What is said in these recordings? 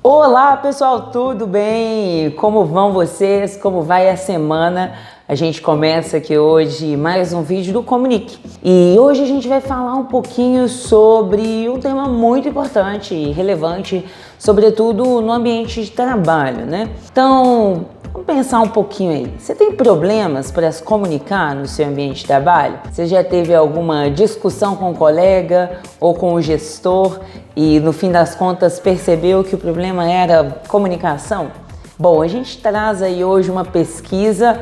Olá pessoal, tudo bem? Como vão vocês? Como vai a semana? A gente começa aqui hoje mais um vídeo do Comunique. E hoje a gente vai falar um pouquinho sobre um tema muito importante e relevante, sobretudo no ambiente de trabalho, né? Então, vamos pensar um pouquinho aí. Você tem problemas para se comunicar no seu ambiente de trabalho? Você já teve alguma discussão com um colega ou com o gestor e no fim das contas percebeu que o problema era comunicação? Bom, a gente traz aí hoje uma pesquisa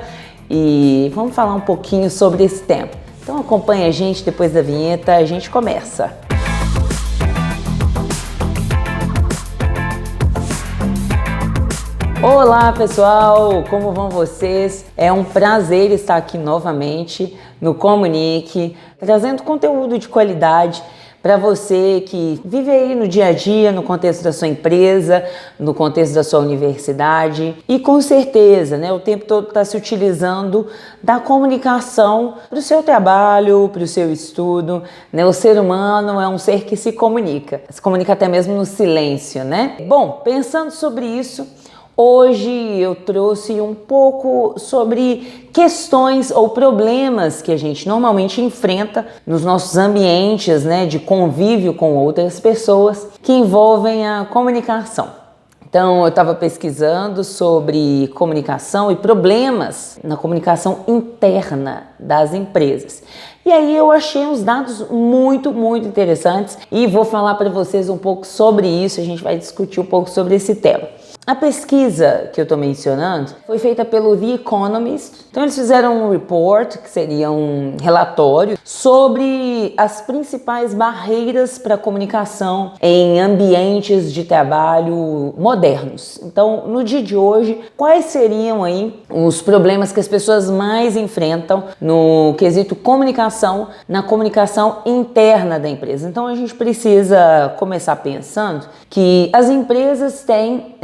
e vamos falar um pouquinho sobre esse tema. Então acompanha a gente, depois da vinheta a gente começa. Olá pessoal, como vão vocês? É um prazer estar aqui novamente no Comunique, trazendo conteúdo de qualidade para você que vive aí no dia a dia, no contexto da sua empresa, no contexto da sua universidade e com certeza, né, o tempo todo está se utilizando da comunicação para o seu trabalho, para o seu estudo, né? O ser humano é um ser que se comunica até mesmo no silêncio, né? Bom, pensando sobre isso, hoje eu trouxe um pouco sobre questões ou problemas que a gente normalmente enfrenta nos nossos ambientes, né, de convívio com outras pessoas que envolvem a comunicação. Então, eu estava pesquisando sobre comunicação e problemas na comunicação interna das empresas. E aí eu achei uns dados muito interessantes e vou falar para vocês um pouco sobre isso, a gente vai discutir um pouco sobre esse tema. A pesquisa que eu estou mencionando foi feita pelo The Economist. Então eles fizeram um report, que seria um relatório, sobre as principais barreiras para a comunicação em ambientes de trabalho modernos. Então, no dia de hoje, quais seriam aí os problemas que as pessoas mais enfrentam no quesito comunicação, na comunicação interna da empresa? Então a gente precisa começar pensando que as empresas têm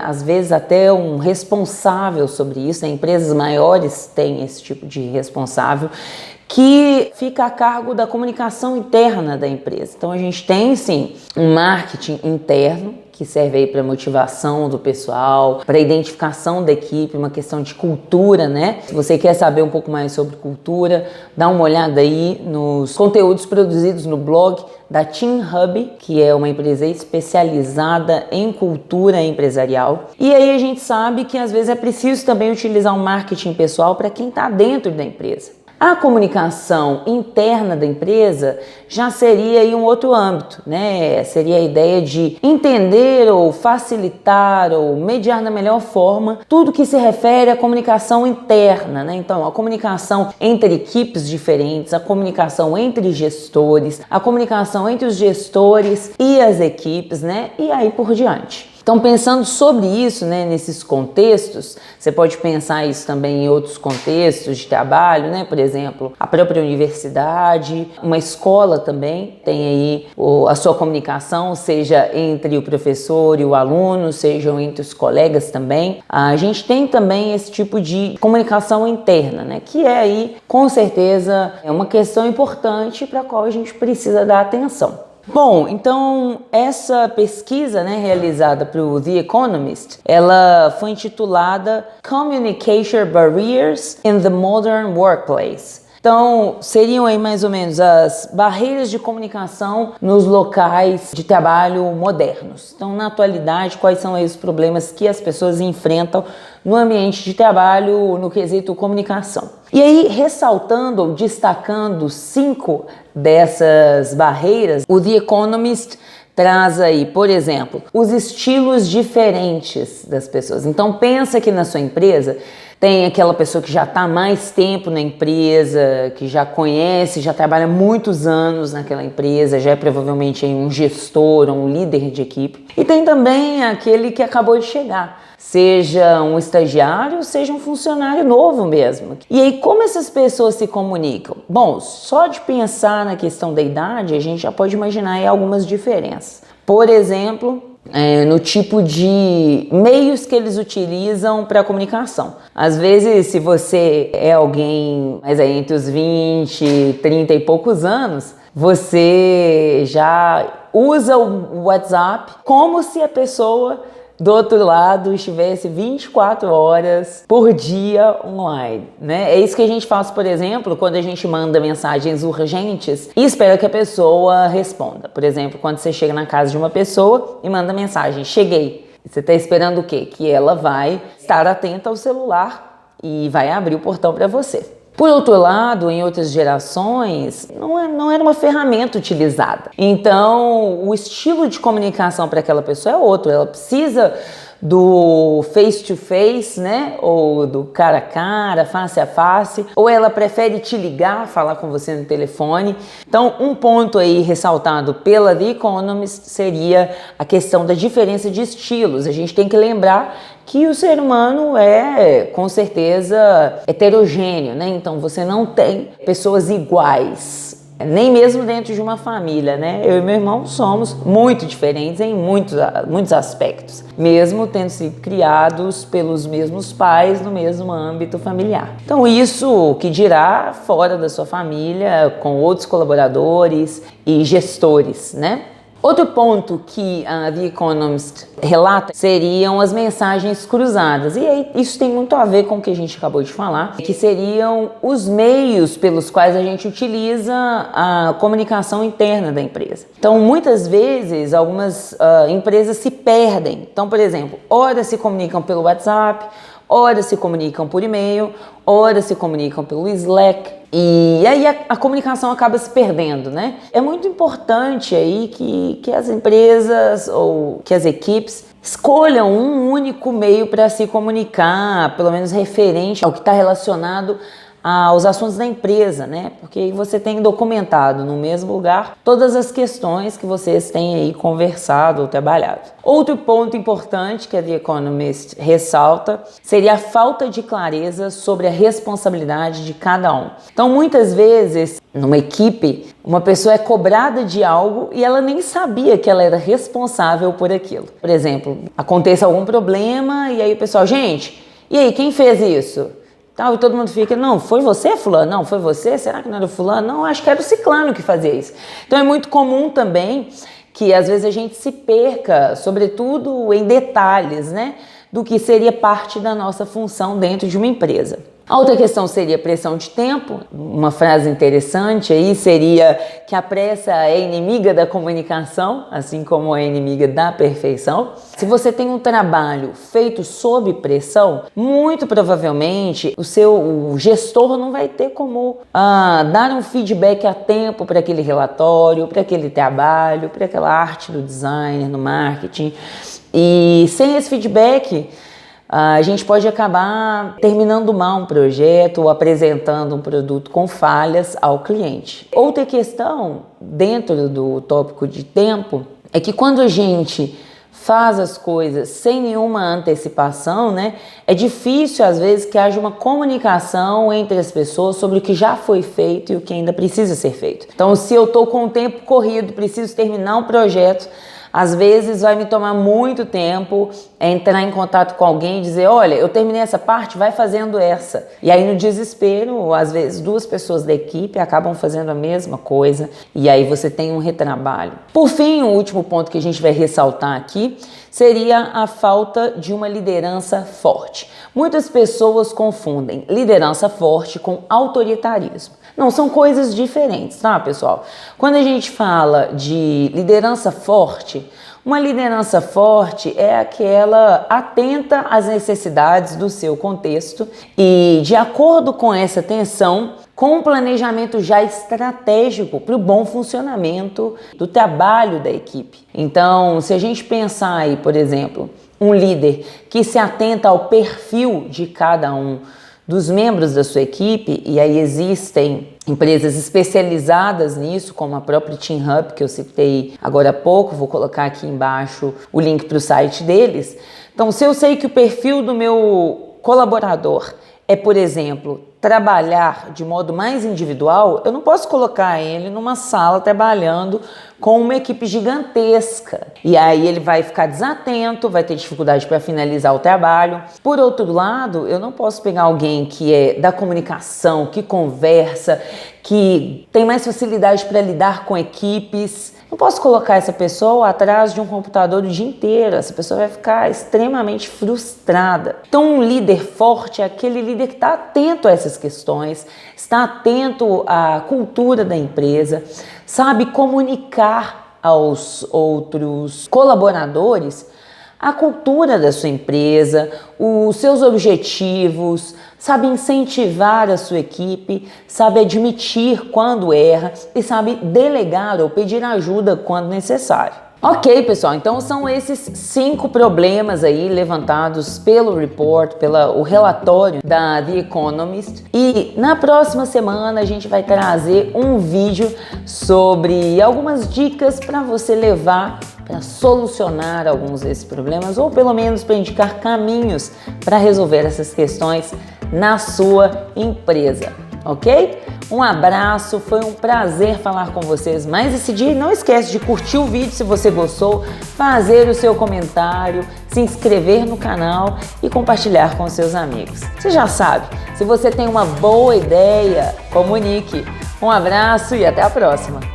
às vezes até um responsável sobre isso, né? Empresas maiores têm esse tipo de responsável que fica a cargo da comunicação interna da empresa. Então a gente tem sim um marketing interno que serve aí para motivação do pessoal, para identificação da equipe, uma questão de cultura, né? Se você quer saber um pouco mais sobre cultura, dá uma olhada aí nos conteúdos produzidos no blog da Team Hub, que é uma empresa especializada em cultura empresarial. E aí a gente sabe que às vezes é preciso também utilizar um marketing pessoal para quem está dentro da empresa. A comunicação interna da empresa já seria aí um outro âmbito, né? Seria a ideia de entender ou facilitar ou mediar da melhor forma tudo que se refere à comunicação interna, né? Então, a comunicação entre equipes diferentes, a comunicação entre gestores, a comunicação entre os gestores e as equipes, né? E aí por diante. Então, pensando sobre isso, né, nesses contextos, você pode pensar isso também em outros contextos de trabalho, né? Por exemplo, a própria universidade, uma escola também tem aí a sua comunicação, seja entre o professor e o aluno, sejam entre os colegas também. A gente tem também esse tipo de comunicação interna, né? Que é aí, com certeza, é uma questão importante para a qual a gente precisa dar atenção. Bom, então essa pesquisa, né, realizada pelo The Economist, ela foi intitulada Communication Barriers in the Modern Workplace. Então, seriam aí mais ou menos as barreiras de comunicação nos locais de trabalho modernos. Então, na atualidade, quais são aí os problemas que as pessoas enfrentam no ambiente de trabalho no quesito comunicação? E aí, ressaltando ou destacando 5 dessas barreiras, o The Economist traz aí, por exemplo, os estilos diferentes das pessoas. Então, pensa que na sua empresa tem aquela pessoa que já está há mais tempo na empresa, que já conhece, já trabalha muitos anos naquela empresa, já é provavelmente um gestor, um líder de equipe. E tem também aquele que acabou de chegar, seja um estagiário, seja um funcionário novo mesmo. E aí, como essas pessoas se comunicam? Bom, só de pensar na questão da idade, a gente já pode imaginar aí algumas diferenças. Por exemplo, no tipo de meios que eles utilizam para comunicação. Às vezes, se você é alguém mais aí entre os 20, 30 e poucos anos, você já usa o WhatsApp como se a pessoa do outro lado estivesse 24 horas por dia online, né? É isso que a gente faz, por exemplo, quando a gente manda mensagens urgentes e espera que a pessoa responda. Por exemplo, quando você chega na casa de uma pessoa e manda mensagem, cheguei. Você está esperando o quê? Que ela vai estar atenta ao celular e vai abrir o portão para você. Por outro lado, em outras gerações, não era uma ferramenta utilizada. Então, o estilo de comunicação para aquela pessoa é outro. Ela precisa do face-to-face, né? Ou do cara a cara, face a face. Ou ela prefere te ligar, falar com você no telefone. Então, um ponto aí ressaltado pela The Economist seria a questão da diferença de estilos. A gente tem que lembrar que o ser humano é, com certeza, heterogêneo, né? Então, você não tem pessoas iguais, nem mesmo dentro de uma família, né? Eu e meu irmão somos muito diferentes em muitos aspectos, mesmo tendo sido criados pelos mesmos pais no mesmo âmbito familiar. Então, isso que dirá fora da sua família, com outros colaboradores e gestores, né? Outro ponto que a The Economist relata seriam as mensagens cruzadas. E aí isso tem muito a ver com o que a gente acabou de falar, que seriam os meios pelos quais a gente utiliza a comunicação interna da empresa. Então, muitas vezes, algumas empresas se perdem. Então, por exemplo, ora se comunicam pelo WhatsApp, ora se comunicam por e-mail, ora se comunicam pelo Slack. E aí a comunicação acaba se perdendo, né? É muito importante aí que as empresas ou que as equipes escolham um único meio para se comunicar, pelo menos referente ao que está relacionado aos assuntos da empresa, né? Porque aí você tem documentado no mesmo lugar todas as questões que vocês têm aí conversado ou trabalhado. Outro ponto importante que a The Economist ressalta seria a falta de clareza sobre a responsabilidade de cada um. Então, muitas vezes, numa equipe, uma pessoa é cobrada de algo e ela nem sabia que ela era responsável por aquilo. Por exemplo, aconteça algum problema e aí o pessoal, gente, e aí, quem fez isso? E todo mundo fica, não, foi você, fulano? Não, foi você? Será que não era o fulano? Não, acho que era o ciclano que fazia isso. Então é muito comum também que às vezes a gente se perca, sobretudo em detalhes, né, do que seria parte da nossa função dentro de uma empresa. A outra questão seria pressão de tempo. Uma frase interessante aí seria que a pressa é inimiga da comunicação, assim como é inimiga da perfeição. Se você tem um trabalho feito sob pressão, muito provavelmente o gestor não vai ter como dar um feedback a tempo para aquele relatório, para aquele trabalho, para aquela arte do designer, no marketing. E sem esse feedback, a gente pode acabar terminando mal um projeto ou apresentando um produto com falhas ao cliente. Outra questão, dentro do tópico de tempo, é que quando a gente faz as coisas sem nenhuma antecipação, né, é difícil às vezes que haja uma comunicação entre as pessoas sobre o que já foi feito e o que ainda precisa ser feito. Então, se eu estou com o tempo corrido, preciso terminar um projeto, às vezes vai me tomar muito tempo entrar em contato com alguém e dizer, olha, eu terminei essa parte, vai fazendo essa. E aí no desespero, às vezes duas pessoas da equipe acabam fazendo a mesma coisa e aí você tem um retrabalho. Por fim, o último ponto que a gente vai ressaltar aqui seria a falta de uma liderança forte. Muitas pessoas confundem liderança forte com autoritarismo. Não, são coisas diferentes, tá, pessoal? Quando a gente fala de liderança forte, uma liderança forte é aquela atenta às necessidades do seu contexto e, de acordo com essa atenção, com um planejamento já estratégico para o bom funcionamento do trabalho da equipe. Então, se a gente pensar aí, por exemplo, um líder que se atenta ao perfil de cada um dos membros da sua equipe, e aí existem empresas especializadas nisso, como a própria Team Hub, que eu citei agora há pouco, vou colocar aqui embaixo o link para o site deles. Então, se eu sei que o perfil do meu colaborador é, por exemplo, trabalhar de modo mais individual, eu não posso colocar ele numa sala trabalhando com uma equipe gigantesca. E aí ele vai ficar desatento, vai ter dificuldade para finalizar o trabalho. Por outro lado, eu não posso pegar alguém que é da comunicação, que conversa, que tem mais facilidade para lidar com equipes. Não posso colocar essa pessoa atrás de um computador o dia inteiro. Essa pessoa vai ficar extremamente frustrada. Então, um líder forte é aquele líder que está atento a essas questões, está atento à cultura da empresa, sabe comunicar aos outros colaboradores a cultura da sua empresa, os seus objetivos, sabe incentivar a sua equipe, sabe admitir quando erra e sabe delegar ou pedir ajuda quando necessário. Ok, pessoal, então são esses 5 problemas aí levantados pelo report, o relatório da The Economist. E na próxima semana a gente vai trazer um vídeo sobre algumas dicas para você levar para solucionar alguns desses problemas, ou pelo menos para indicar caminhos para resolver essas questões na sua empresa, ok? Um abraço, foi um prazer falar com vocês mais esse dia. E não esquece de curtir o vídeo se você gostou, fazer o seu comentário, se inscrever no canal e compartilhar com seus amigos. Você já sabe, se você tem uma boa ideia, comunique. Um abraço e até a próxima!